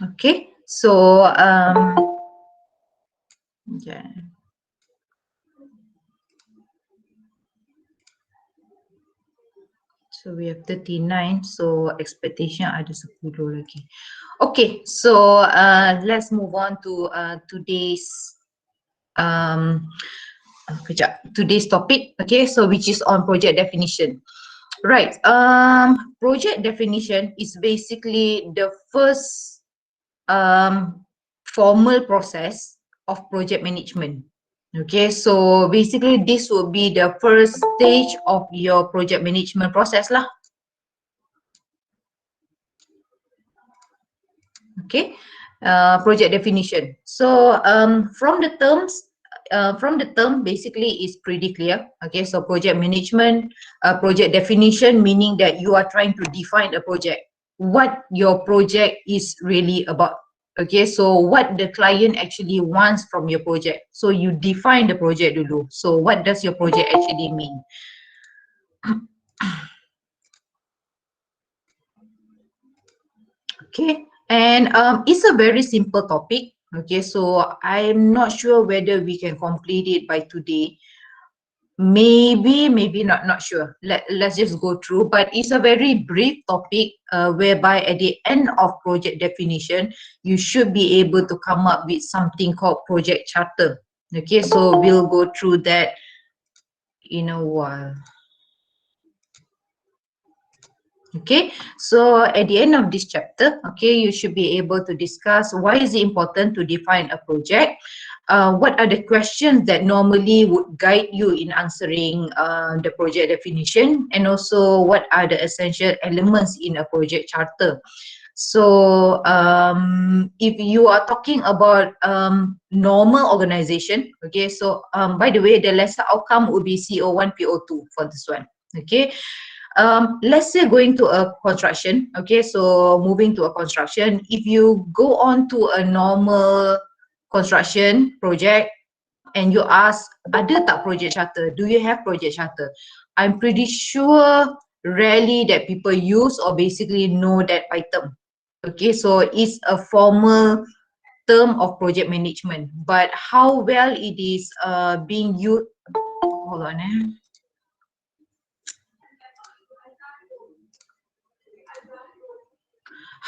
Okay, so yeah. So we have 39, so expectation ada 10 lagi. Okay, so let's move on to today's today's topic. Okay, so which is on project definition. Right, project definition is basically the first formal process of project management. Okay, so basically this will be the first stage of your project management process lah. Okay, project definition. So from the term basically is pretty clear. Okay, so project management, project definition meaning that you are trying to define a project, what your project is really about. Okay, so what the client actually wants from your project. So you define the project dulu. So what does your project actually mean? Okay, and it's a very simple topic. Okay, so I'm not sure whether we can complete it by today. Maybe not sure. Let's just go through, but it's a very brief topic whereby at the end of project definition you should be able to come up with something called project charter. Okay, so we'll go through that in a while. Okay, so at the end of this chapter, okay, you should be able to discuss why is it important to define a project, what are the questions that normally would guide you in answering the project definition, and also what are the essential elements in a project charter. So if you are talking about normal organization, okay, so by the way, the lesser outcome would be CO1, PO2 for this one. Okay, let's say going to a construction. Okay, so moving to a construction, if you go on to a normal construction project and you ask, ada tak project charter, do you have project charter, I'm pretty sure rarely that people use or basically know that item. Okay, so it's a formal term of project management, but how well it is being used, hold on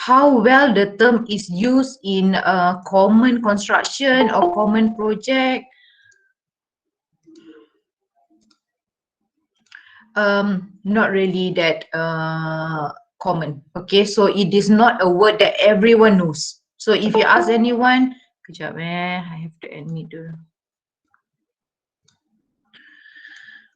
how well the term is used in common construction or common project. Not really that common. Okay, so it is not a word that everyone knows. So if you ask anyone, kejap I have to admit dulu.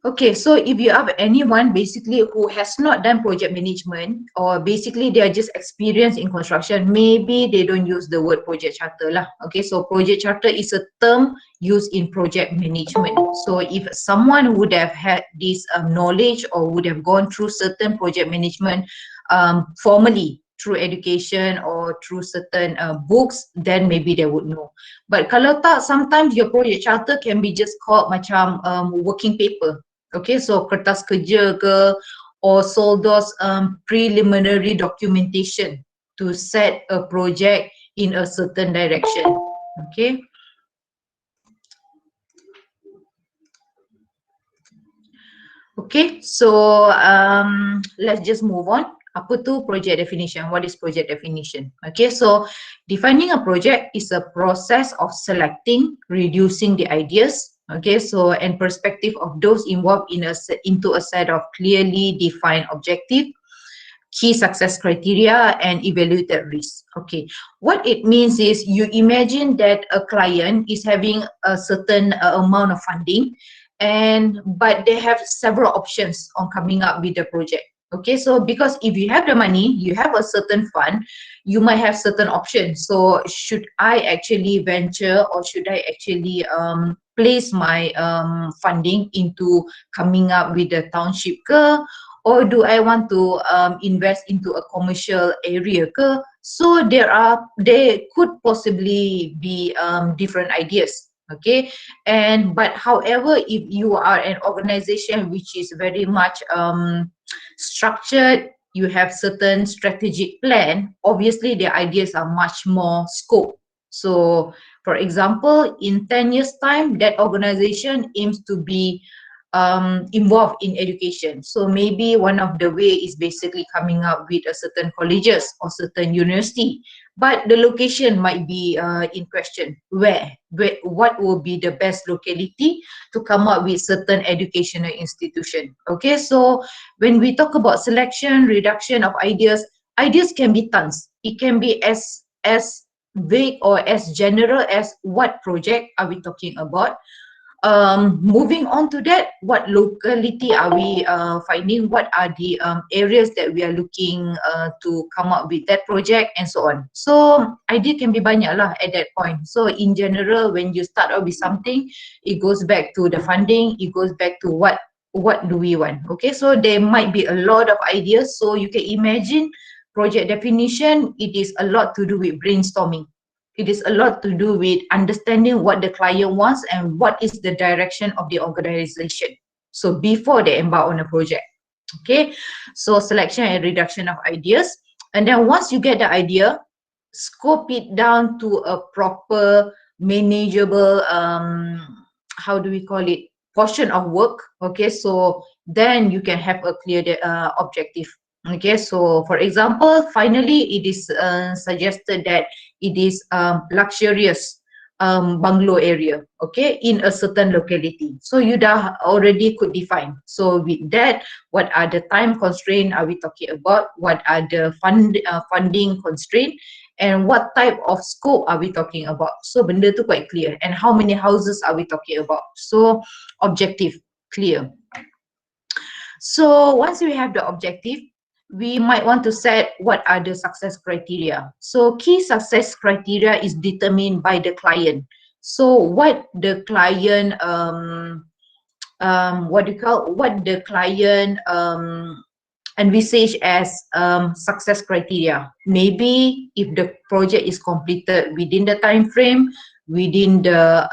Okay, so if you have anyone basically who has not done project management or basically they are just experienced in construction, maybe they don't use the word project charter lah. Okay, so project charter is a term used in project management. So if someone would have had this knowledge or would have gone through certain project management formally through education or through certain books, then maybe they would know. But kalau tak, sometimes your project charter can be just called macam working paper. Okay, so kertas kerja ke, or SOLDOS preliminary documentation to set a project in a certain direction. Okay. Okay, so let's just move on. Apa tu project definition? What is project definition? Okay, so defining a project is a process of selecting, reducing the ideas, okay, so and perspective of those involved into a set of clearly defined objective, key success criteria, and evaluated risk. Okay, what it means is you imagine that a client is having a certain amount of funding, but they have several options on coming up with the project. Okay, so because if you have the money, you have a certain fund, you might have certain options. So should I actually venture or should I actually place my funding into coming up with the township ke, or do I want to invest into a commercial area ke? So there could possibly be different ideas. Okay, but however, if you are an organization which is very much structured, you have certain strategic plan, obviously the ideas are much more scope. So for example, in 10 years time, that organization aims to be involved in education. So maybe one of the way is basically coming up with a certain colleges or certain university, but the location might be in question. Where, what will be the best locality to come up with certain educational institution? Okay, so when we talk about selection, reduction of ideas, ideas can be tons. It can be as vague or as general as what project are we talking about. Moving on to that, what locality are we finding, what are the areas that we are looking to come up with that project, and so on. So idea can be banyak lah at that point. So in general, when you start out with something, it goes back to the funding, it goes back to what do we want. Okay, so there might be a lot of ideas. So you can imagine project definition, it is a lot to do with brainstorming. It is a lot to do with understanding what the client wants and what is the direction of the organization. So before they embark on a project. Okay, so selection and reduction of ideas. And then once you get the idea, scope it down to a proper manageable, how do we call it, portion of work. Okay, so then you can have a clear objective. Okay, so for example, finally it is suggested that it is luxurious bungalow area, okay, in a certain locality. So you dah already could define. So with that, what are the time constraint are we talking about? What are the funding constraint? And what type of scope are we talking about? So benda tu quite clear. And how many houses are we talking about? So objective, clear. So once we have the objective, we might want to set what are the success criteria. So key success criteria is determined by the client. So what the client, what the client envisage as success criteria. Maybe if the project is completed within the time frame, within the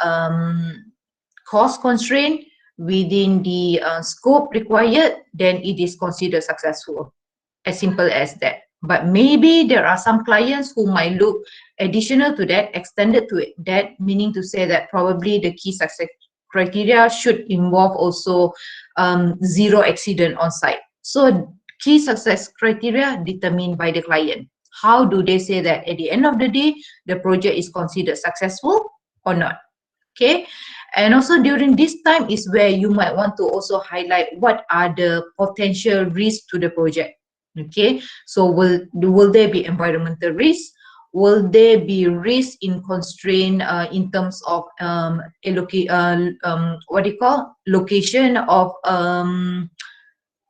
cost constraint, within the scope required, then it is considered successful. As simple as that. But maybe there are some clients who might look additional to that, extended to that, meaning to say that probably the key success criteria should involve also zero accident on site. So key success criteria determined by the client. How do they say that at the end of the day, the project is considered successful or not? Okay, and also during this time is where you might want to also highlight what are the potential risks to the project. Okay, so will there be environmental risk? Will there be risk in constraint in terms of what do you call, location of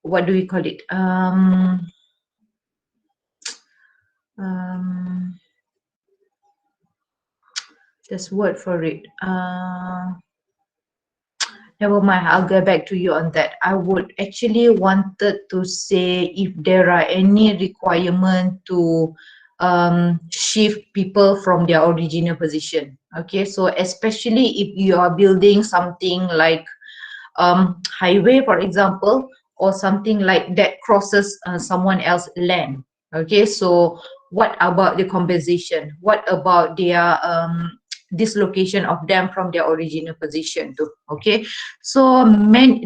what do we call it, there's word for it. Never mind, I'll get back to you on that. I would actually wanted to say if there are any requirement to shift people from their original position. Okay, so especially if you are building something like highway, for example, or something like that crosses someone else's land. Okay, so what about the compensation? What about their dislocation of them from their original position too? Okay, so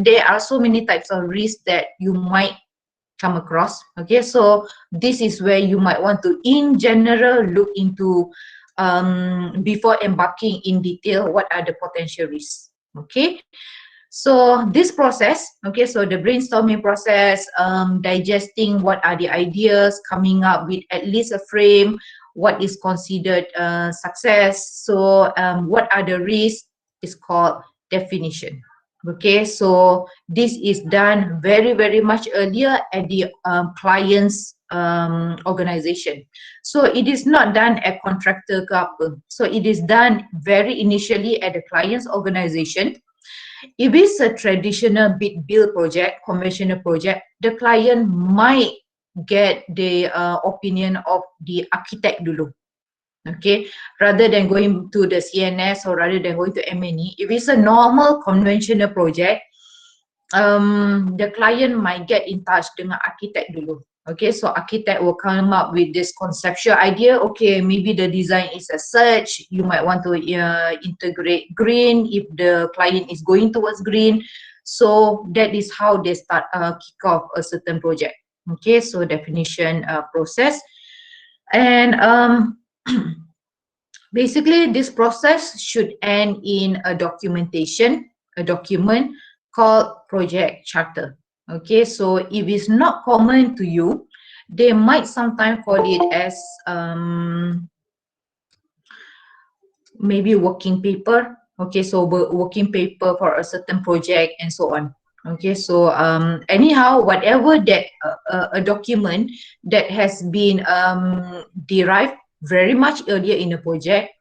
there are so many types of risks that you might come across. Okay, so this is where you might want to in general look into before embarking in detail what are the potential risks. Okay, so this process, okay, so the brainstorming process, digesting what are the ideas, coming up with at least a frame, what is considered success, so what are the risks, is called definition. Okay, so this is done very, very much earlier at the client's organization. So it is not done at contractor couple. So it is done very initially at the client's organization. If it's a traditional bid build project, conventional project, the client might get the opinion of the architect dulu. Okay, rather than going to the CNS or rather than going to M&E, if it's a normal conventional project, the client might get in touch dengan architect dulu. Okay, so architect will come up with this conceptual idea. Okay, maybe the design is as such. You might want to integrate green if the client is going towards green. So that is how they start kick off a certain project. Okay, so definition process. And basically this process should end in a documentation, a document called project charter. Okay, so if it's not common to you, they might sometimes call it as maybe working paper. Okay, so working paper for a certain project and so on. Okay, so anyhow, whatever that a document that has been derived very much earlier in the project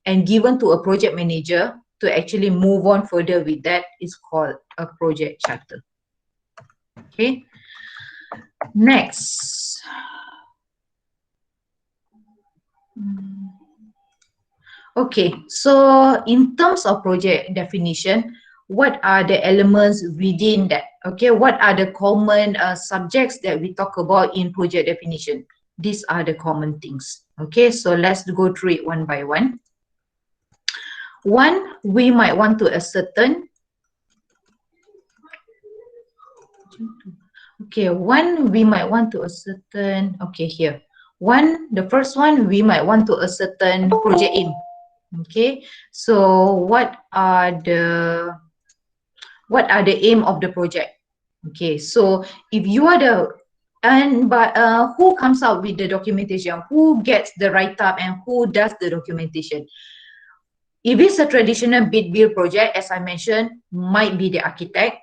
and given to a project manager to actually move on further with that is called a project charter. Okay, next. Okay, so in terms of project definition, what are the elements within that? Okay, what are the common subjects that we talk about in project definition? These are the common things. Okay, so let's go through it one by one. One, we might want to ascertain. Okay, one, we might want to ascertain. Okay, here. One, the first one, we might want to ascertain project aim. Okay, so what are the aim of the project? Okay, so if you are the who comes out with the documentation, who gets the write-up and who does the documentation? If it's a traditional bid build project, as I mentioned, might be the architect,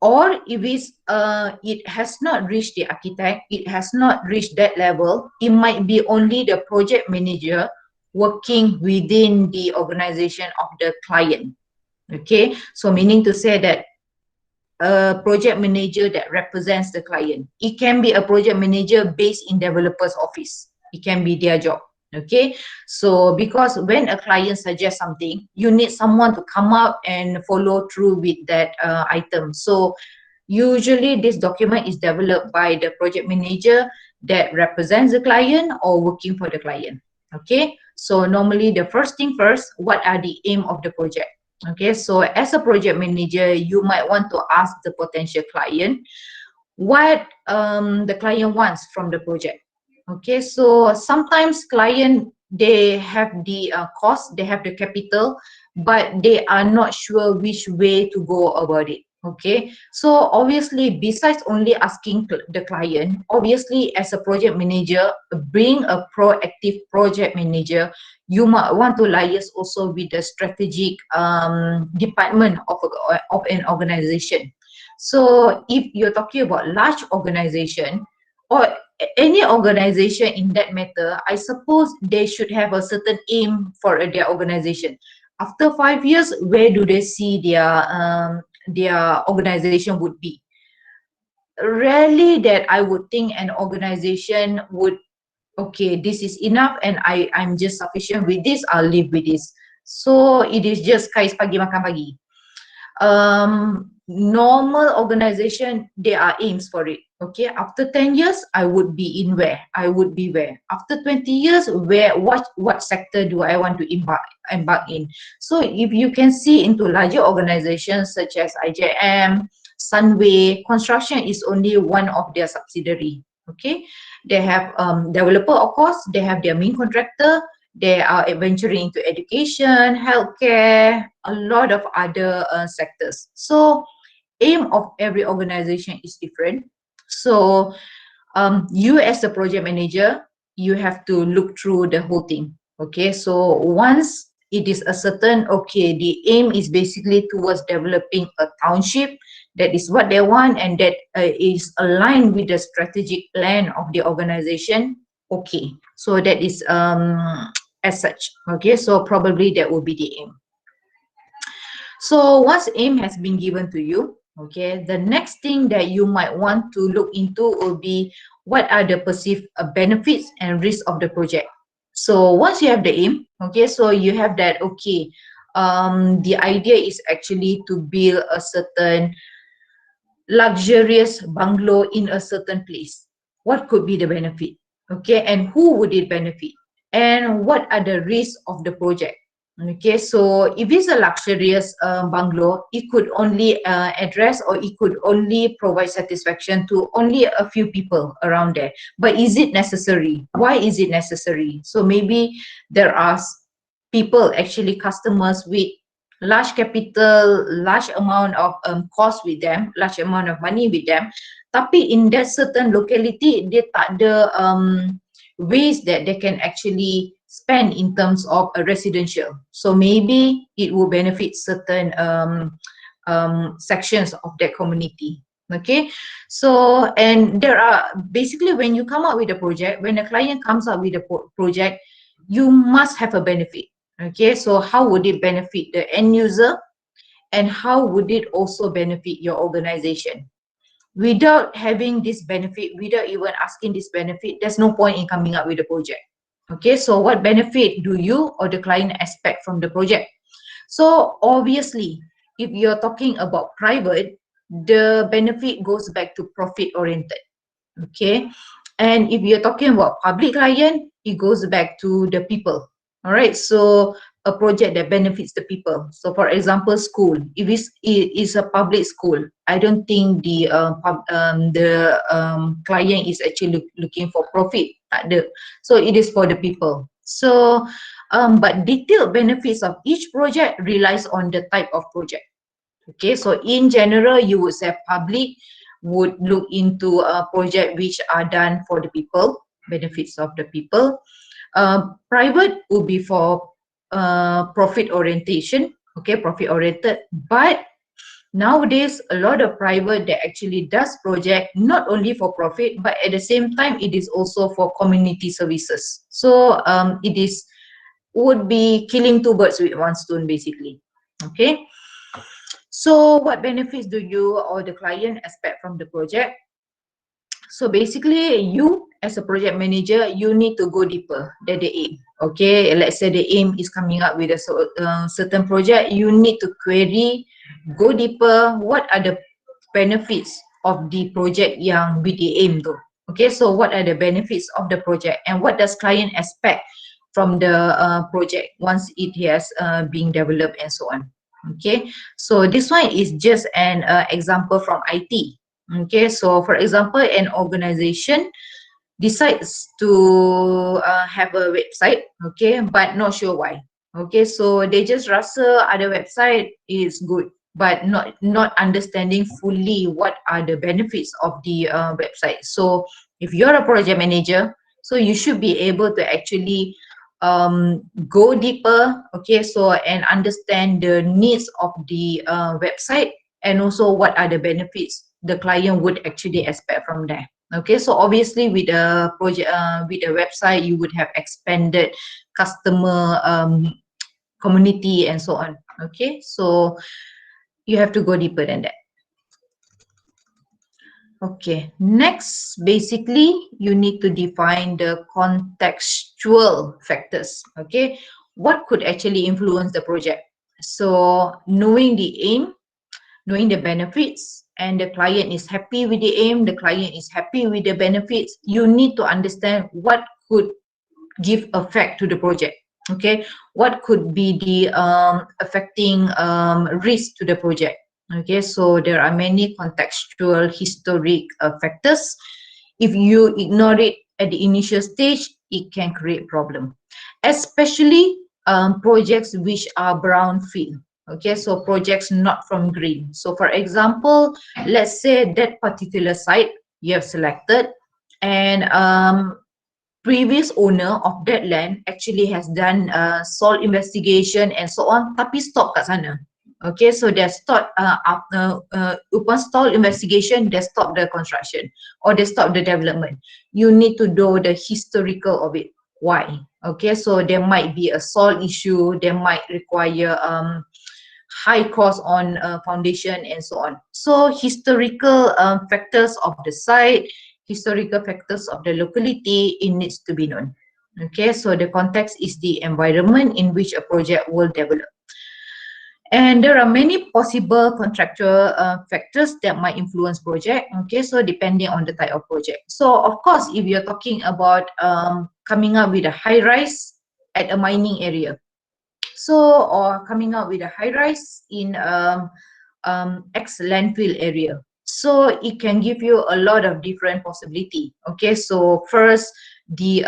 or if it's it has not reached the architect, it has not reached that level, it might be only the project manager working within the organization of the client. Okay, so meaning to say that a project manager that represents the client. It can be a project manager based in developer's office. It can be their job. Okay, so because when a client suggests something, you need someone to come up and follow through with that item. So usually this document is developed by the project manager that represents the client or working for the client. Okay, so normally the first thing first, what are the aim of the project? Okay, so as a project manager, you might want to ask the potential client what the client wants from the project. Okay, so sometimes client, they have the cost, they have the capital, but they are not sure which way to go about it. Okay, so obviously besides only asking the client, obviously as a project manager, being a proactive project manager, you might want to liaise also with the strategic department of an organization. So if you're talking about large organization or any organization in that matter, I suppose they should have a certain aim for their organization. After 5 years, where do they see their organization would be? Rarely that I would think an organization would, okay, this is enough and I'm just sufficient with this, I'll live with this. So it is just kais pagi makan pagi. Normal organization, there are aims for it. Okay, after 10 years, I would be in where? I would be where? After 20 years, where, what sector do I want to embark in? So if you can see into larger organizations such as IJM, Sunway, construction is only one of their subsidiary. Okay, they have developer, of course, they have their main contractor, they are venturing into education, healthcare, a lot of other sectors. So aim of every organization is different. So you as a project manager, you have to look through the whole thing. Okay, so once it is a certain, okay, the aim is basically towards developing a township, that is what they want, and that is aligned with the strategic plan of the organization. Okay, so that is as such. Okay, so probably that will be the aim. So once aim has been given to you, okay, the next thing that you might want to look into will be what are the perceived benefits and risks of the project. So once you have the aim, okay, so you have that, okay, the idea is actually to build a certain luxurious bungalow in a certain place. what could be the benefit, okay, and who would it benefit, and what are the risks of the project. Okay, so if it's a luxurious bungalow, it could only address, or it could only provide satisfaction to only a few people around there. But is it necessary? Why is it necessary? So maybe there are people, actually customers with large capital, large amount of cost with them, large amount of money with them, tapi in that certain locality dia tak ada ways that they can actually spend in terms of a residential. So maybe it will benefit certain sections of that community. Okay, so and there are basically, when you come up with a project, when a client comes up with a project, you must have a benefit. Okay, so how would it benefit the end user, and how would it also benefit your organization? Without having this benefit, without even asking this benefit, there's no point in coming up with a project. Okay, so what benefit do you or the client expect from the project? So obviously, if you're talking about private, the benefit goes back to profit oriented. Okay, and if you're talking about public client, it goes back to the people. All right, so a project that benefits the people. So for example, school, if it is a public school, I don't think the client is actually looking for profit. Tak ada. So it is for the people. So but detailed benefits of each project relies on the type of project. Okay, so in general, you would say public would look into a project which are done for the people, benefits of the people. Private would be for profit orientation, okay, profit oriented. But nowadays, a lot of private that actually does project not only for profit, but at the same time, it is also for community services. So it is would be killing two birds with one stone, basically. Okay. So what benefits do you or the client expect from the project? So basically, you as a project manager, you need to go deeper than the aim. Okay, let's say the aim is coming up with a certain project, you need to query, go deeper, what are the benefits of the project yang with the aim tu. Okay, so what are the benefits of the project, and what does client expect from the project once it has been developed and so on. Okay, so this one is just an example from IT. Okay, so for example, an organization decides to have a website, okay, but not sure why. Okay, so they just rasa ada website is good, but not understanding fully what are the benefits of the website. So if you're a project manager, so you should be able to actually go deeper, okay, so and understand the needs of the website, and also what are the benefits the client would actually expect from there. Okay, so obviously with a project, with a website, you would have expanded customer community and so on. Okay, so you have to go deeper than that. Okay, next, basically, you need to define the contextual factors. Okay, what could actually influence the project? So knowing the aim, knowing the benefits, and the client is happy with the aim, the client is happy with the benefits, you need to understand what could give effect to the project. Okay, what could be the affecting risk to the project. Okay, so there are many contextual historic factors. If you ignore it at the initial stage, it can create problem, especially projects which are brownfield. Okay, so projects not from green. So for example, let's say that particular site you have selected, and previous owner of that land actually has done soil investigation and so on, tapi stop kat sana. Okay, so they stop upon soil investigation, they stop the construction or they stop the development. You need to know the historical of it. Why? Okay, so there might be a soil issue, there might require high cost on foundation and so on. So historical factors of the site, historical factors of the locality, it needs to be known. Okay, so the context is the environment in which a project will develop. And there are many possible contractual factors that might influence project. Okay, so depending on the type of project. So of course, if you're talking about coming up with a high rise at a mining area, so or coming up with a high rise in ex landfill area, so it can give you a lot of different possibility. Okay, so first, the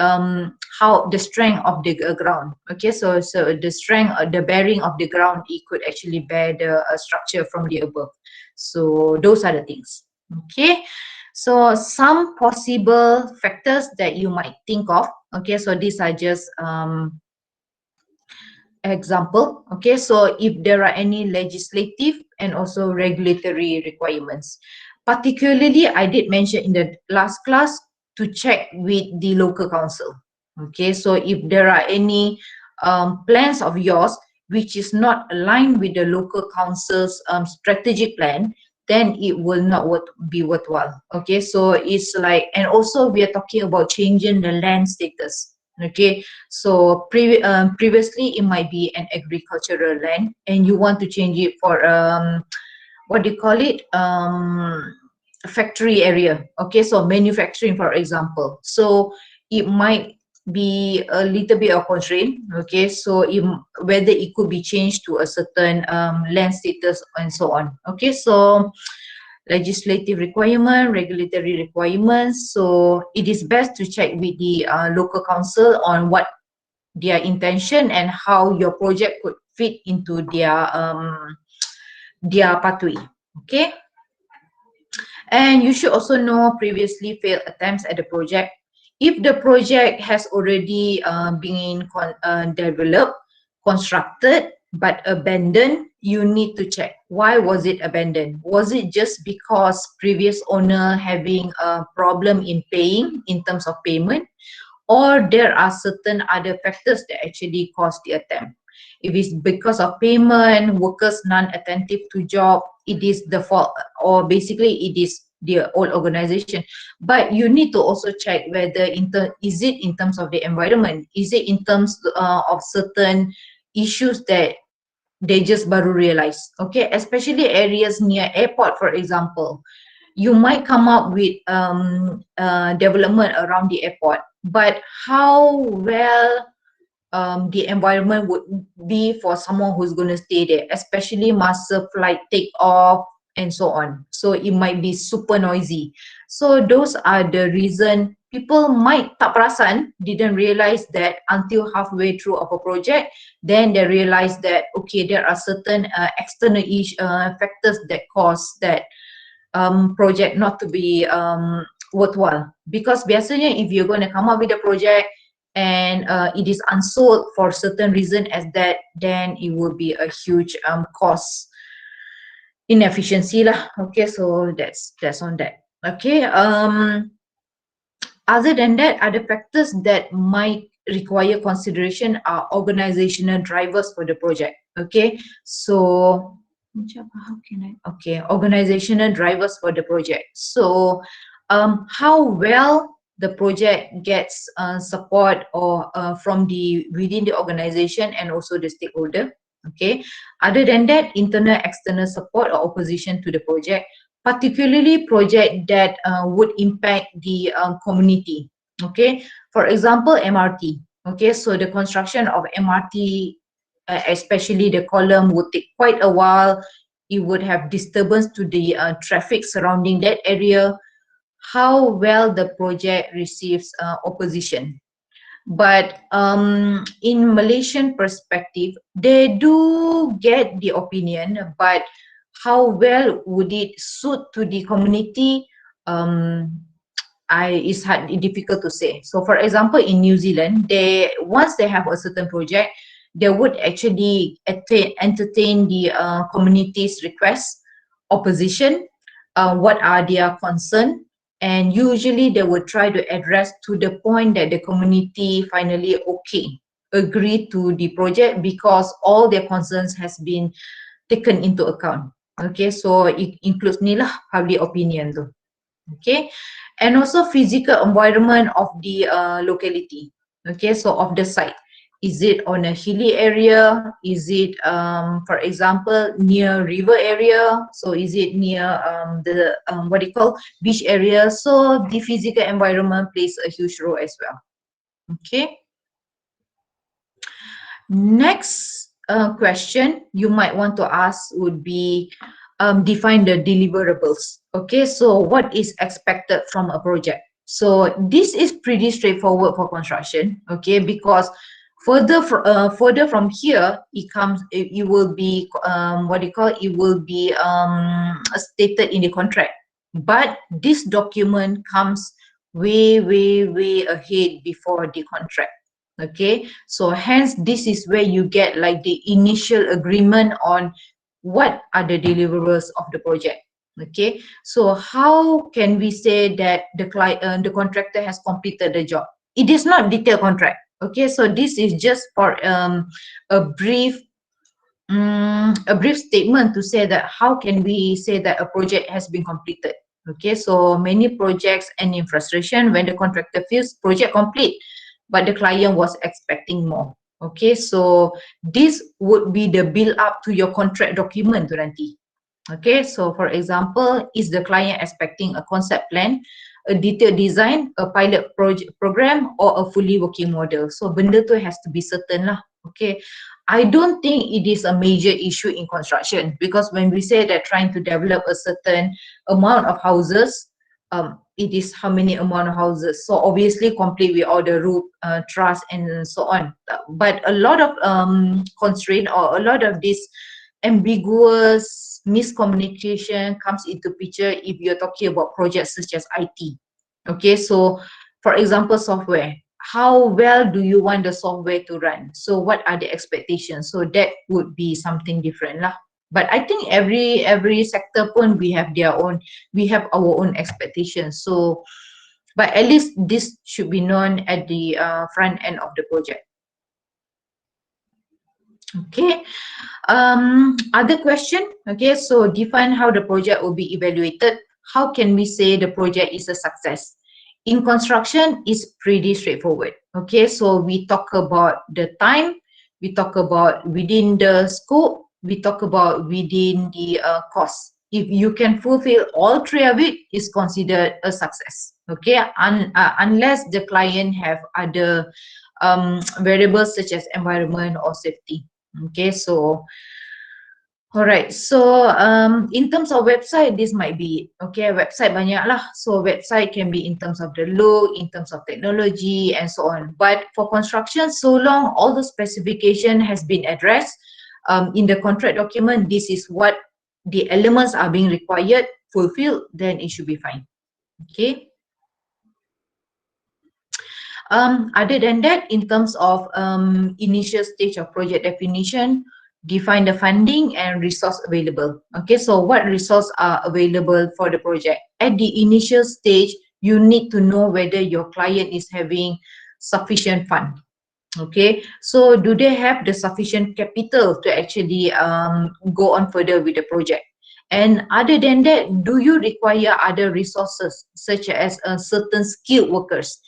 how the strength of the ground. Okay, so the strength, the bearing of the ground, it could actually bear the structure from the above. So those are the things. Okay, so some possible factors that you might think of. Okay, so these are just example. Okay, so if there are any legislative and also regulatory requirements, particularly I did mention in the last class to check with the local council. Okay, so if there are any plans of yours which is not aligned with the local council's strategic plan, then it will not be worthwhile. Okay, so it's like, and also we are talking about changing the land status. Okay, so previously it might be an agricultural land and you want to change it for what do you call it, factory area. Okay, so manufacturing, for example, so it might be a little bit of constraint. Okay, so whether it could be changed to a certain land status and so on. Okay, so legislative requirement, regulatory requirements. So it is best to check with the local council on what their intention and how your project could fit into their pathway. Okay, and you should also know previously failed attempts at the project. If the project has already been developed, constructed, but abandoned, you need to check why was it abandoned. Was it just because previous owner having a problem in paying in terms of payment, or there are certain other factors that actually caused the attempt? If it's because of payment, workers non-attentive to job, it is the fault, or basically it is the whole organization. But you need to also check whether is it in terms of the environment, is it in terms of certain issues that they just baru realize. Okay, especially areas near airport, for example, you might come up with development around the airport, but how well the environment would be for someone who's going to stay there, especially masa flight take off and so on. So it might be super noisy. So those are the reason people might tak perasan, didn't realize that until halfway through of a project, then they realize that okay, there are certain external factors that cause that project not to be worthwhile. Because biasanya if you're going to come up with a project and it is unsold for certain reason as that, then it will be a huge cost inefficiency lah. Okay, so that's on that. Okay, other than that, other factors that might require consideration are organizational drivers for the project. Okay, so how can I, okay, organizational drivers for the project. So how well the project gets support or from the within the organization and also the stakeholder. Okay, other than that, internal external support or opposition to the project, particularly project that would impact the community. Okay, for example, MRT. Okay, so the construction of MRT, especially the column, would take quite a while. It would have disturbance to the traffic surrounding that area. How well the project receives opposition. But in Malaysian perspective, they do get the opinion, but how well would it suit to the community? It's difficult to say. So for example, in New Zealand, once they have a certain project, they would actually entertain the community's request, opposition, what are their concern, and usually they would try to address to the point that the community finally agree to the project because all their concerns has been taken into account. Okay, so it includes ni lah public opinion tu. Okay, and also physical environment of the locality. Okay, so of the site. Is it on a hilly area? Is it, for example, near river area? So is it near the what do you call, beach area? So the physical environment plays a huge role as well. Okay. Next question you might want to ask would be, define the deliverables. Okay, so what is expected from a project? So this is pretty straightforward for construction, okay, because further from here, it will be what do you call it? It will be stated in the contract. But this document comes way ahead before the contract. Okay, so hence this is where you get like the initial agreement on what are the deliverables of the project. Okay, so how can we say that the contractor has completed the job? It is not detailed contract. Okay, so this is just for a brief a brief statement to say that how can we say that a project has been completed. Okay, so many projects and in frustration when the contractor feels project complete but the client was expecting more. Okay, so this would be the build up to your contract document tu nanti. Okay, so for example, is the client expecting a concept plan, a detailed design, a pilot project program, or a fully working model? So benda tu has to be certain lah. Okay, I don't think it is a major issue in construction, because when we say that trying to develop a certain amount of houses, it is how many amount of houses. So obviously complete with all the roof, truss, and so on. But a lot of constraint or a lot of this ambiguous miscommunication comes into picture if you're talking about projects such as IT. Okay, so for example, software. How well do you want the software to run? So what are the expectations? So that would be something different lah. But I think every sector pun we have our own expectations. So, but at least this should be known at the front end of the project. Okay. Other question. Okay, so define how the project will be evaluated. How can we say the project is a success? In construction, it's pretty straightforward. Okay, so we talk about the time, we talk about within the scope, we talk about within the cost. If you can fulfill all three of it, is considered a success. Okay, unless the client have other variables such as environment or safety. Okay, so alright, so in terms of website, this might be okay. Website banyak lah. So website can be in terms of the look, in terms of technology, and so on. But for construction, so long all the specification has been addressed in the contract document, this is what the elements are being required, fulfilled, then it should be fine. Okay. Other than that, in terms of initial stage of project definition, define the funding and resource available. Okay, so what resources are available for the project? At the initial stage, you need to know whether your client is having sufficient fund. Okay, so do they have the sufficient capital to actually go on further with the project? And other than that, do you require other resources such as certain skilled workers?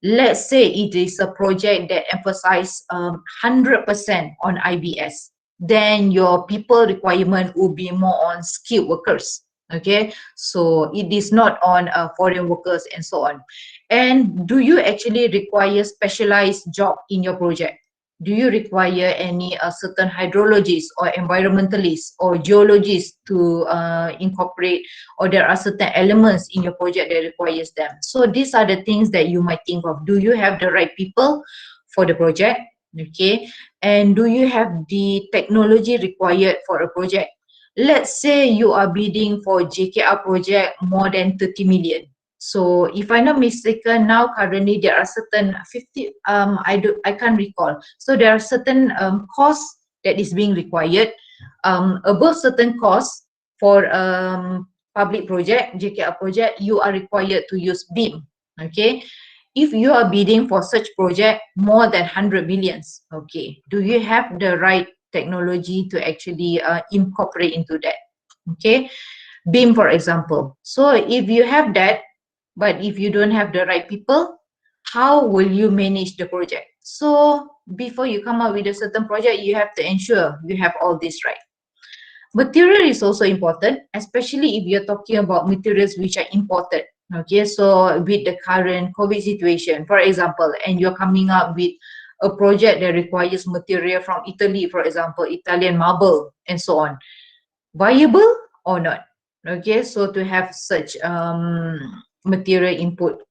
Let's say it is a project that emphasizes 100% on IBS, then your people requirement will be more on skilled workers. Okay, so it is not on foreign workers and so on. And do you actually require specialized job in your project? Do you require any certain hydrologists or environmentalists or geologists to incorporate, or there are certain elements in your project that requires them? So these are the things that you might think of. Do you have the right people for the project? Okay, and do you have the technology required for a project? Let's say you are bidding for JKR project more than 30 million. So if I'm not mistaken, now currently there are certain 50, I can't recall. So there are certain costs that is being required. Above certain costs for public project, JKR project, you are required to use BIM. Okay. If you are bidding for such project more than 100 millions, okay, do you have the right technology to actually incorporate into that? Okay, BIM for example. So if you have that, but if you don't have the right people, how will you manage the project? So before you come up with a certain project, you have to ensure you have all this right. Material is also important, especially if you're talking about materials which are imported. Okay, so with the current COVID situation, for example, and you're coming up with a project that requires material from Italy, for example, Italian marble and so on, viable or not? Okay, so to have such material input.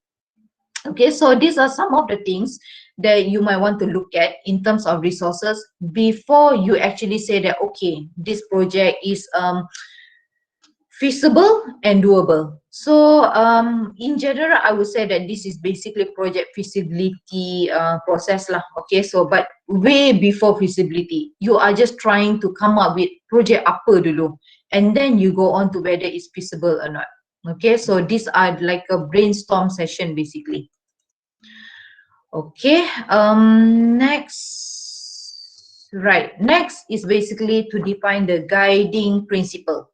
Okay, so these are some of the things that you might want to look at in terms of resources before you actually say that, okay, this project is feasible and doable. So in general, I would say that this is basically project feasibility process lah. Okay, so but way before feasibility, you are just trying to come up with project apa dulu, and then you go on to whether it's feasible or not. Okay, so these are like a brainstorm session basically. Okay, next is basically to define the guiding principle.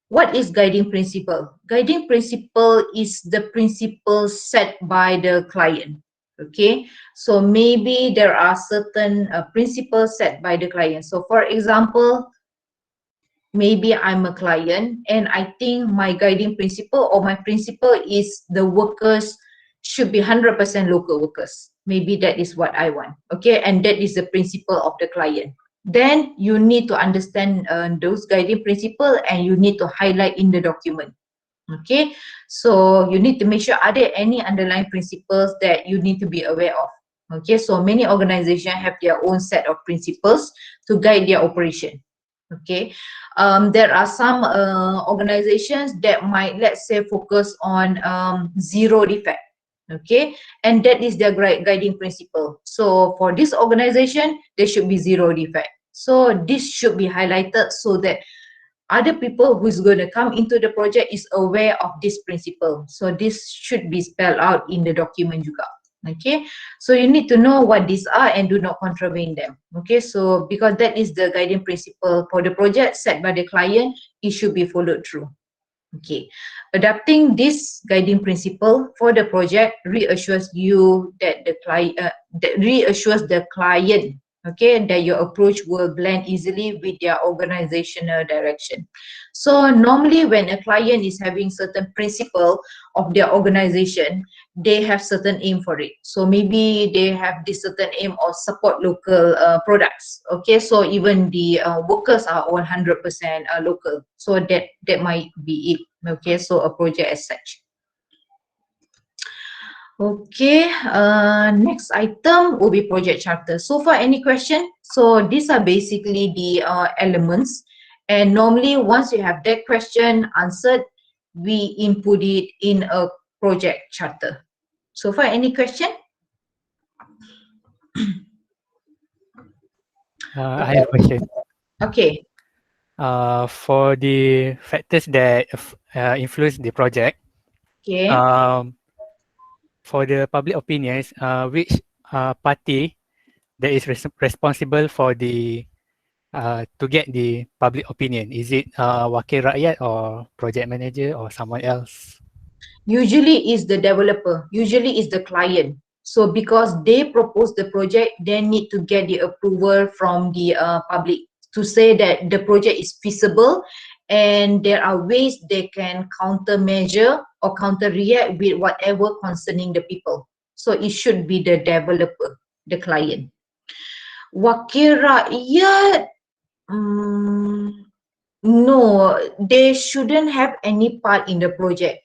What is guiding principle? Guiding principle is the principle set by the client. Okay, so maybe there are certain principles set by the client. So for example, maybe I'm a client and I think my guiding principle or my principle is the workers should be 100% local workers. Maybe that is what I want. Okay, and that is the principle of the client. Then you need to understand those guiding principles and you need to highlight in the document. Okay, so you need to make sure are there any underlying principles that you need to be aware of. Okay, so many organizations have their own set of principles to guide their operation. Okay, there are some organizations that might, let's say, focus on zero defect. Okay, and that is their guiding principle. So for this organization, there should be zero defect. So this should be highlighted so that other people who's going to come into the project is aware of this principle. So this should be spelled out in the document juga. Okay, so you need to know what these are and do not contravene them. Okay, so because that is the guiding principle for the project set by the client, it should be followed through. Okay, adapting this guiding principle for the project reassures you that the client okay, that your approach will blend easily with their organizational direction. So normally when a client is having certain principle of their organization, they have certain aim for it. So maybe they have this certain aim of support local products. Okay, so even the workers are 100% local. So that might be it. Okay, so a project as such. Okay, next item will be project charter. So far, any question? So these are basically the elements, and normally once you have that question answered, we input it in a project charter. So far, any question? I have a question. Okay. For the factors that influence the project, Okay. for the public opinions, which party that is responsible for the to get the public opinion? Is it wakil rakyat or project manager or someone else? Usually is the developer, usually is the client. So because they propose the project, they need to get the approval from the public to say that the project is feasible and there are ways they can countermeasure or counter react with whatever concerning the people. So it should be the developer, the client. Wakil rakyat, no, they shouldn't have any part in the project.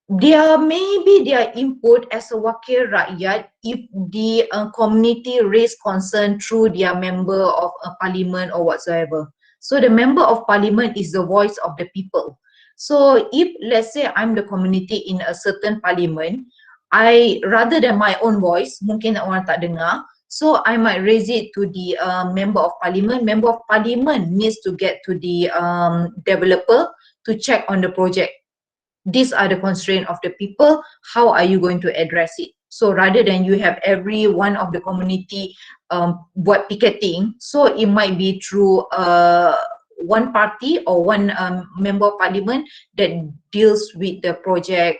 Maybe their input as a wakil rakyat if the community raise concern through their member of parliament or whatsoever. So the member of parliament is the voice of the people. So if let's say I'm the community in a certain parliament, I rather than my own voice, mungkin orang tak dengar, so I might raise it to the member of parliament. Member of parliament needs to get to the developer to check on the project. These are the constraints of the people. How are you going to address it? So rather than you have every one of the community buat picketing, so it might be through one party or one member of parliament that deals with the project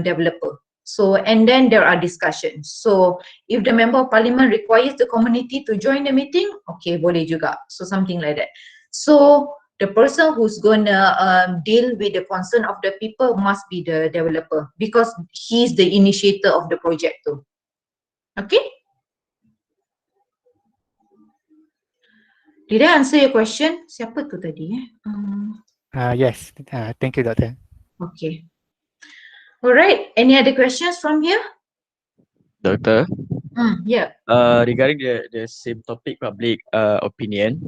developer. So, and then there are discussions. So, if the member of parliament requires the community to join the meeting, okay, boleh juga. So, something like that. So, the person who's gonna deal with the concern of the people must be the developer because he's the initiator of the project too. Okay? Did I answer your question? Siapa tu tadi? Yes, thank you, Doctor. Okay. All right. Any other questions from here? Doctor, Yeah. regarding the same topic, public opinion,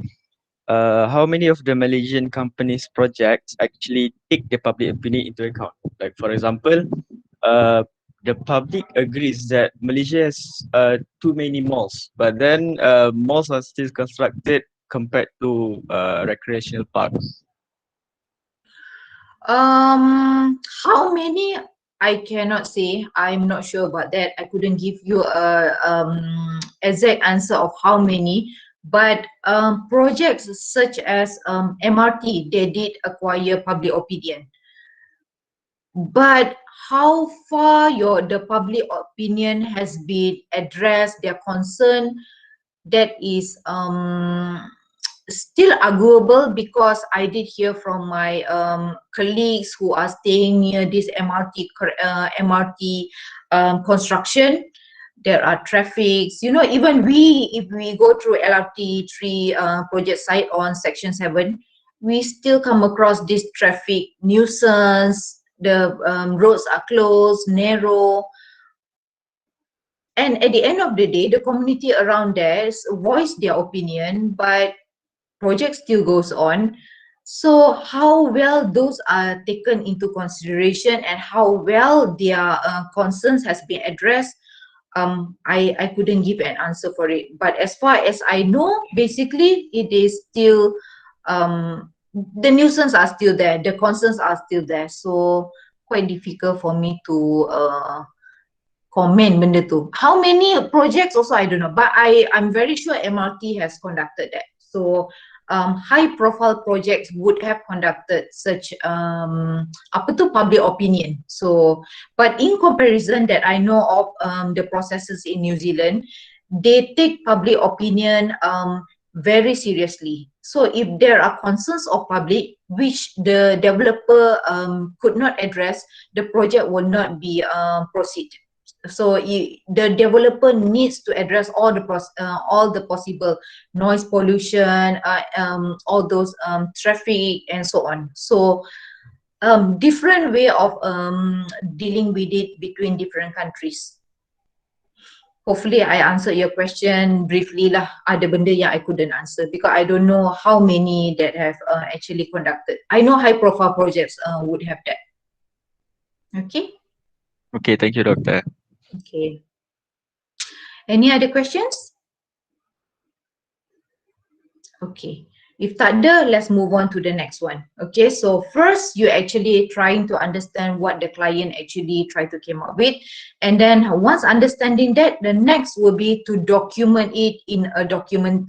how many of the Malaysian companies' projects actually take the public opinion into account? Like, for example, the public agrees that Malaysia has too many malls, but then malls are still constructed compared to recreational parks. How many? I cannot say. I'm not sure about that. I couldn't give you a exact answer of how many. But projects such as MRT, they did acquire public opinion. But how far the public opinion has been addressed, their concern, that is still arguable because I did hear from my colleagues who are staying near this MRT construction. There are traffics, you know, even if we go through LRT3 project site on section 7, we still come across this traffic nuisance. The roads are closed, narrow. And at the end of the day, the community around there voice their opinion, but project still goes on. So how well those are taken into consideration and how well their concerns has been addressed, I couldn't give an answer for it. But as far as I know, basically it is still the nuisance are still there, the concerns are still there. So quite difficult for me to comment benda tu. How many projects also I don't know, but I'm very sure MRT has conducted that. So high profile projects would have conducted such public opinion. So but in comparison that I know of the processes in New Zealand, they take public opinion very seriously. So if there are concerns of public which the developer could not address, the project will not be proceed. So the developer needs to address all the possible noise pollution, all those traffic and so on. So different way of dealing with it between different countries. Hopefully I answered your question briefly lah. Ada benda yang I couldn't answer because I don't know how many that have actually conducted. I know high profile projects would have that. Okay. Okay, thank you, Doctor. Okay. Any other questions? Okay. If tak ada, let's move on to the next one. Okay, so first you actually trying to understand what the client actually try to came up with, and then once understanding that, the next will be to document it in a document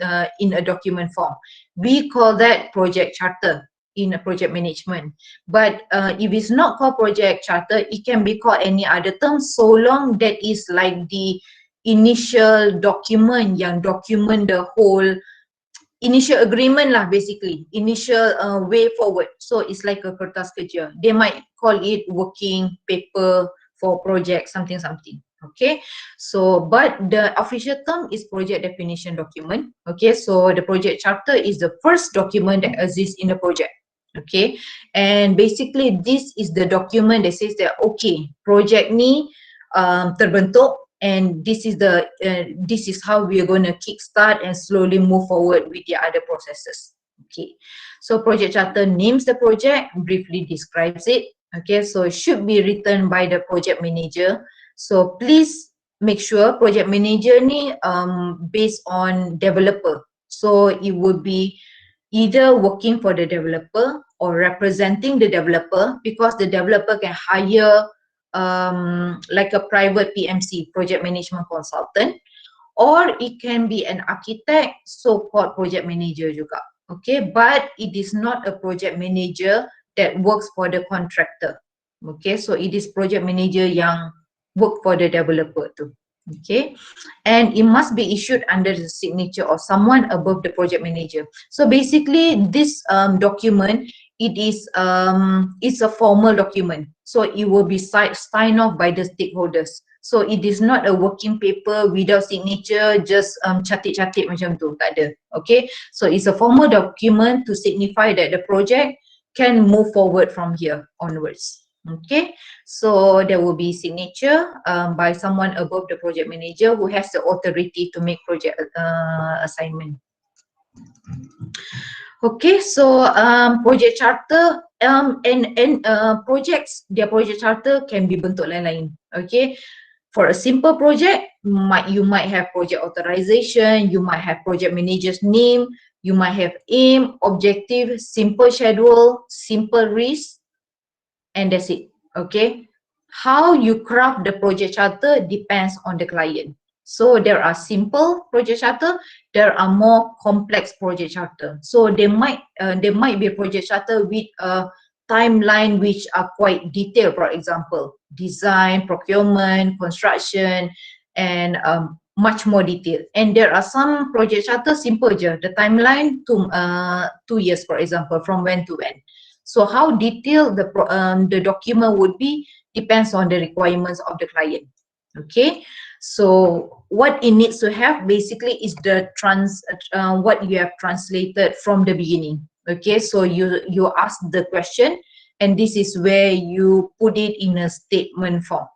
form. We call that project charter in a project management. But if it's not called project charter, it can be called any other term so long that is like the initial document yang document the whole initial agreement lah, basically initial way forward. So it's like a kertas kerja. They might call it working paper for project something. Okay, so but the official term is project definition document. Okay, so the project charter is the first document that exists in the project. Okay, and basically this is the document that says that okay, project ni terbentuk and this is how we are going to kickstart and slowly move forward with the other processes. Okay, so project charter names the project, briefly describes it. Okay, so it should be written by the project manager. So please make sure project manager ni based on developer. So it would be either working for the developer or representing the developer, because the developer can hire like a private PMC, project management consultant, or it can be an architect, so-called project manager juga. Okay, but it is not a project manager that works for the contractor. Okay, so it is project manager yang work for the developer too. Okay, and it must be issued under the signature of someone above the project manager. So basically this document, it is it's a formal document, so it will be signed off by the stakeholders. So it is not a working paper without signature, just catik-catik macam tu, tak ada. Okay, so it's a formal document to signify that the project can move forward from here onwards. Okay, so there will be signature by someone above the project manager who has the authority to make project assignment. Okay, so project charter and projects, their project charter can be bentuk lain-lain. Okay, for a simple project, you might have project authorization, you might have project manager's name, you might have aim, objective, simple schedule, simple risk, and that's it. Okay, how you craft the project charter depends on the client. So there are simple project charter, there are more complex project charter. So there might be a project charter with a timeline which are quite detailed, for example, design, procurement, construction, and much more detailed. And there are some project charter simple je, the timeline to 2 years, for example, from when to when. So how detailed the document would be depends on the requirements of the client. Okay, so what it needs to have basically is the what you have translated from the beginning. Okay, so you ask the question, and this is where you put it in a statement form.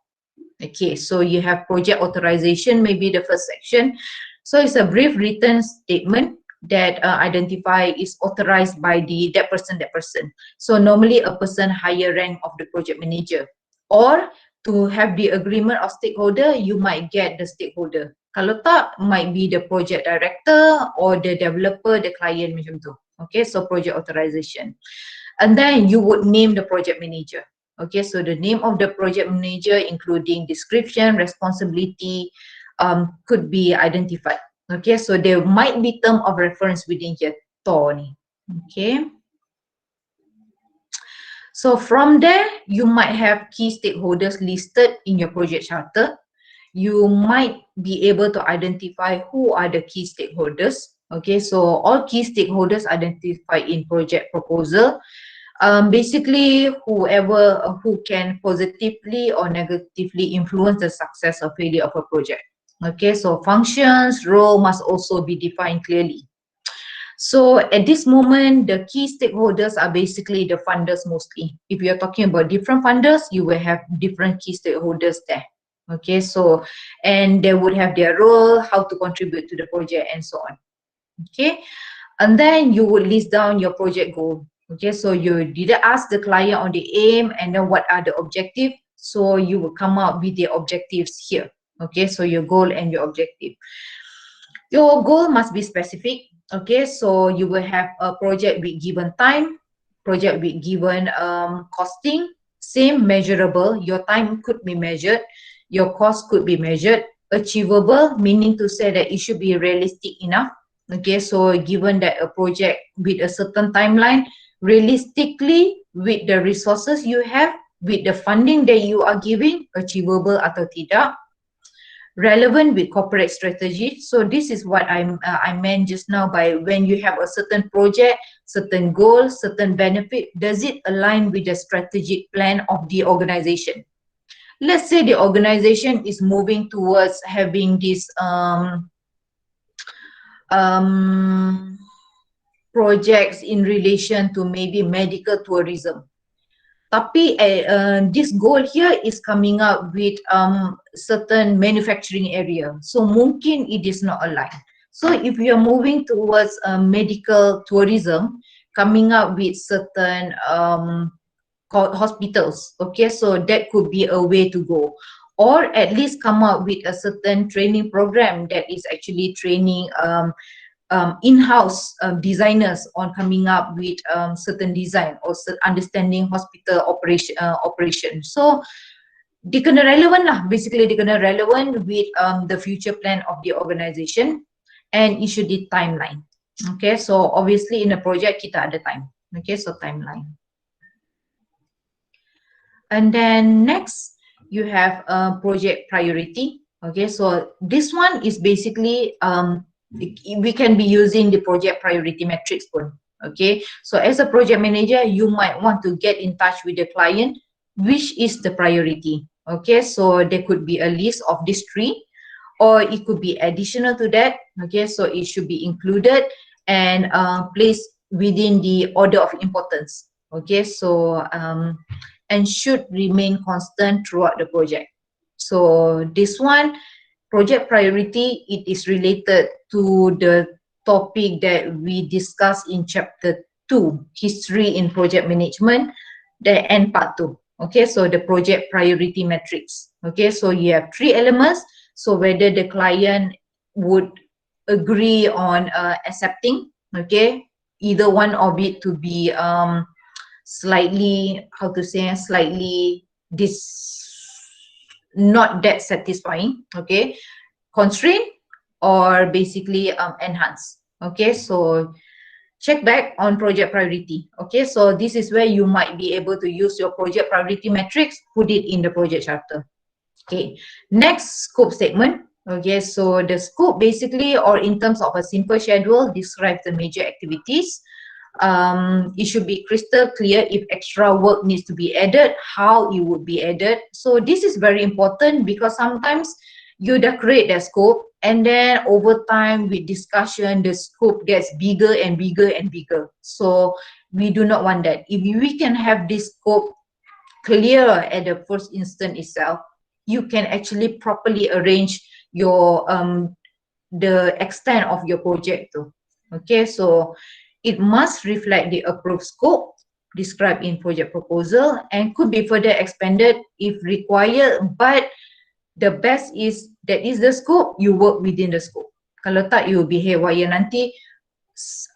Okay, so you have project authorization, maybe the first section. So it's a brief written statement that identify is authorized by that person. So normally a person higher rank of the project manager, or to have the agreement of stakeholder, you might get the stakeholder. Kalau tak, might be the project director or the developer, the client macam tu. Okay, so project authorization. And then you would name the project manager. Okay, so the name of the project manager, including description, responsibility, could be identified. Okay, so there might be term of reference within here, TOR ni. Okay. So from there, you might have key stakeholders listed in your project charter. You might be able to identify who are the key stakeholders. Okay, so all key stakeholders identified in project proposal. Basically, whoever who can positively or negatively influence the success or failure of a project. Okay, so functions, role must also be defined clearly. So at this moment, the key stakeholders are basically the funders mostly. If you're talking about different funders, you will have different key stakeholders there. Okay, so, and they would have their role, how to contribute to the project and so on. Okay, and then you would list down your project goal. Okay, so you did ask the client on the aim and then what are the objectives. So you will come up with the objectives here. Okay, so your goal and your objective. Your goal must be specific. Okay, so you will have a project with given time, project with given costing, same measurable. Your time could be measured, your cost could be measured, achievable, meaning to say that it should be realistic enough. Okay, so given that a project with a certain timeline, realistically with the resources you have, with the funding that you are giving, achievable atau tidak. Relevant with corporate strategy. So this is what I meant just now by when you have a certain project, certain goal, certain benefit, does it align with the strategic plan of the organization? Let's say the organization is moving towards having this projects in relation to maybe medical tourism. Tapi this goal here is coming up with certain manufacturing area. So mungkin it is not aligned. So if you are moving towards medical tourism, coming up with certain hospitals, okay, so that could be a way to go. Or at least come up with a certain training program that is actually training in-house designers on coming up with certain design or understanding hospital operation. So dia kena relevant lah, basically dia kena relevant with the future plan of the organization, and it should be timeline. Okay, so obviously in a project kita ada time. Okay, so timeline. And then next, you have project priority. Okay, so this one is basically we can be using the project priority matrix one. Okay, so as a project manager, you might want to get in touch with the client, which is the priority. Okay, so there could be a list of these three, or it could be additional to that. Okay, so it should be included and placed within the order of importance. Okay, so and should remain constant throughout the project. So this one, project priority, it is related to the topic that we discussed in chapter 2, history in project management, the end part 2. Okay, so the project priority matrix. Okay, so you have 3 elements. So whether the client would agree on accepting, okay, either one of it to be slightly, how to say, slightly not that satisfying, okay, constraint, or basically enhance. Okay, so check back on project priority. Okay, so this is where you might be able to use your project priority matrix, put it in the project charter. Okay, next, scope statement. Okay, so the scope basically, or in terms of a simple schedule, describes the major activities. It should be crystal clear if extra work needs to be added, how it would be added. So this is very important, because sometimes you create the scope, and then over time with discussion, the scope gets bigger and bigger and bigger. So we do not want that. If we can have this scope clear at the first instant itself, you can actually properly arrange your the extent of your project too. Okay, so it must reflect the approved scope described in project proposal and could be further expanded if required, but the best is that is the scope, you work within the scope. Kalau tak, you will be haywire nanti.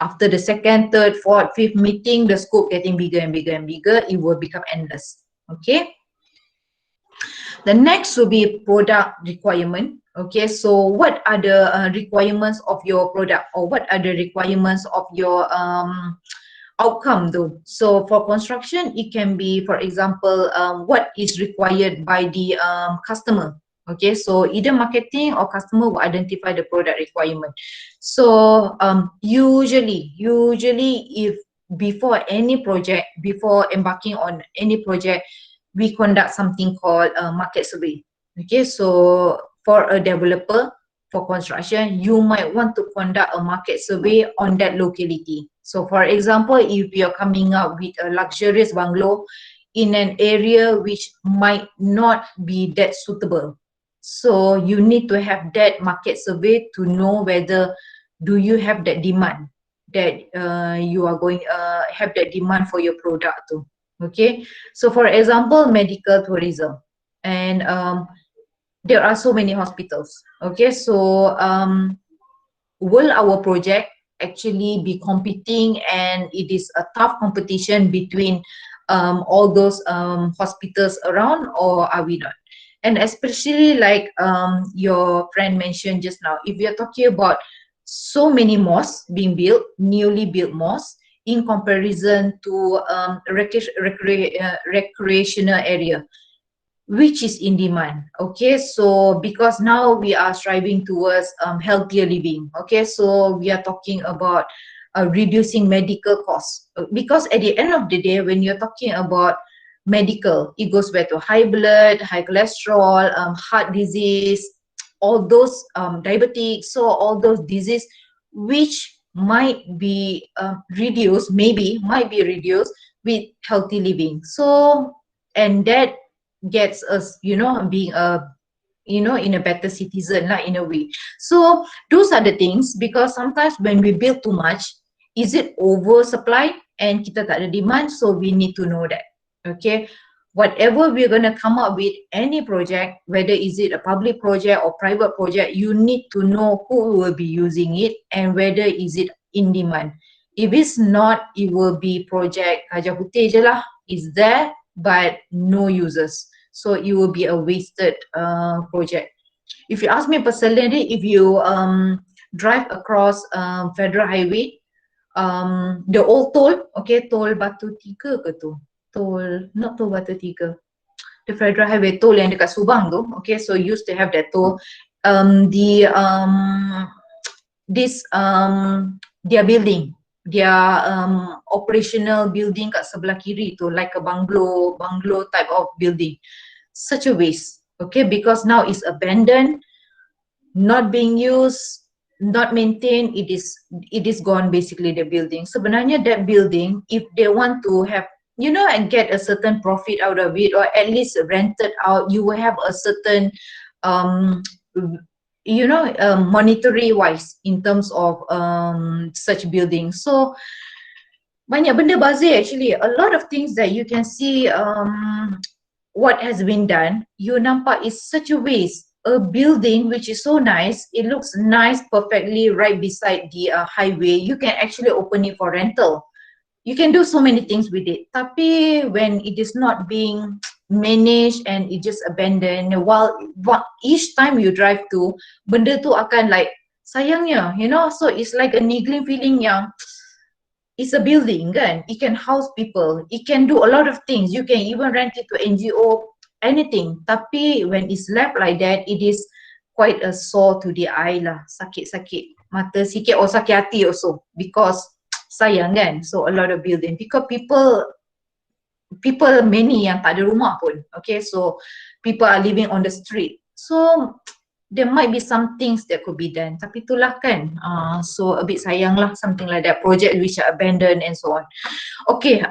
After the second, third, fourth, fifth meeting, the scope getting bigger and bigger and bigger, it will become endless. Okay. The next will be product requirement. Okay, so what are the requirements of your product, or what are the requirements of your outcome though? So for construction, it can be, for example, what is required by the customer. Okay, so either marketing or customer will identify the product requirement. So usually if before any project, before embarking on any project, we conduct something called a market survey. Okay, so for a developer, for construction, you might want to conduct a market survey on that locality. So for example, if you're coming up with a luxurious bungalow in an area which might not be that suitable, so you need to have that market survey to know whether do you have that demand, that you are going have that demand for your product too. Okay, so for example, medical tourism, and there are so many hospitals. Okay, so will our project actually be competing, and it is a tough competition between all those hospitals around, or are we not? And especially like your friend mentioned just now, if you're talking about so many mosques being built, newly built mosques, in comparison to recreational area, which is in demand. Okay, so because now we are striving towards healthier living. Okay, so we are talking about reducing medical costs, because at the end of the day, when you're talking about medical, it goes back to high blood, high cholesterol, heart disease, all those diabetics, so all those disease which might be reduced, might be reduced with healthy living. So, and that gets us, you know, being a, you know, in a better citizen, like in a way. So those are the things, because sometimes when we build too much, is it oversupply and kita tak ada demand? So we need to know that. Okay, whatever we're going to come up with, any project, whether is it a public project or private project, you need to know who will be using it and whether is it in demand. If it's not, it will be project Gajah Putih je lah, is there but no users, so it will be a wasted project. If you ask me personally, if you drive across Federal Highway, the old toll, okay, toll Batu Tiga ke tu? Toll, not Toll Batu Tiga. the Federal Highway toll yang dekat Subang tu. Okay, so used to have that toll. Their building, their operational building kat sebelah kiri tu, like a bungalow type of building. Such a waste, okay, because now it's abandoned, not being used, not maintained. It is gone, basically, the building. Sebenarnya that building, if they want to have, you know, and get a certain profit out of it, or at least rented out, you will have a certain you know, monetary wise in terms of such buildings. So banyak benda bazir actually. A lot of things that you can see what has been done, you nampak is such a waste. A building which is so nice, it looks nice perfectly right beside the highway. You can actually open it for rental. You can do so many things with it. Tapi when it is not being managed and it just abandoned, while each time you drive to, benda tu akan like, sayangnya, you know, so it's like a niggling feeling yang, it's a building kan, it can house people, it can do a lot of things, you can even rent it to NGO, anything. Tapi when it's left like that, it is quite a sore to the eye lah, sakit-sakit mata sikit, or sakit hati also, because sayang kan. So a lot of building, because people many yang tak ada rumah pun, okay, so people are living on the street, so there might be some things that could be done. Tapi itulah kan, so a bit sayang lah, something like that, project which are abandoned and so on. Okay,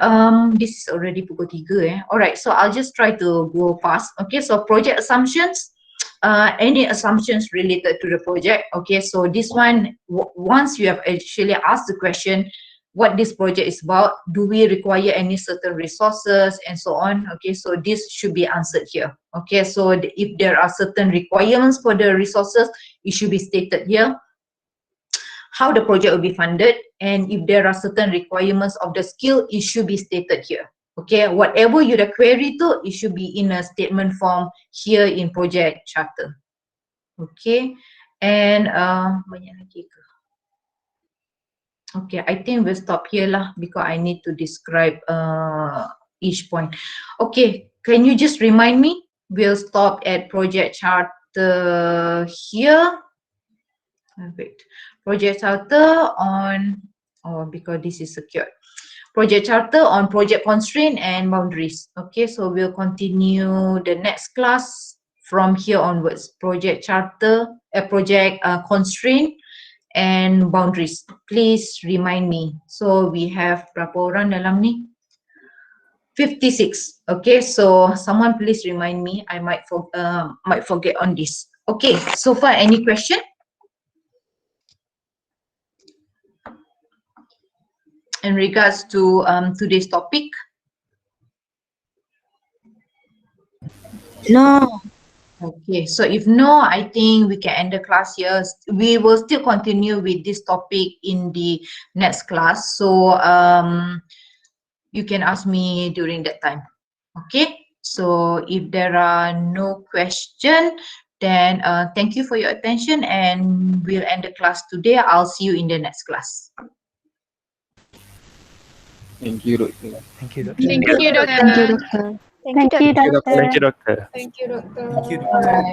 this is already pukul 3 Alright, so I'll just try to go fast. Okay, so project assumptions, any assumptions related to the project. Okay, so this one, once you have actually asked the question, what this project is about, do we require any certain resources and so on. Okay, so this should be answered here. Okay, so if there are certain requirements for the resources, it should be stated here. How the project will be funded, and if there are certain requirements of the skill, it should be stated here. Okay, whatever you the query to, it should be in a statement form here in project charter. Okay, and banyak lagi ke? Okay, I think we'll stop here lah, because I need to describe each point. Okay, can you just remind me? We'll stop at project charter here. Wait, project charter on, because this is secured. Project charter on project constraint and boundaries. Okay, so we'll continue the next class from here onwards. Project charter, project constraint and boundaries. Please remind me. So we have berapa orang dalam ni? 56. Okay, so someone please remind me. I might forget on this. Okay, so far any question? In regards to today's topic? No. Okay, so if no, I think we can end the class here. We will still continue with this topic in the next class. So you can ask me during that time. Okay, so if there are no question, then thank you for your attention, and we'll end the class today. I'll see you in the next class. Thank you, Doctor. Thank you, Doctor. Thank you, Doctor. Thank you, Doctor. Thank you, Doctor. Thank you, Doctor. Thank you, Doctor. Thank you, Doctor. Alright.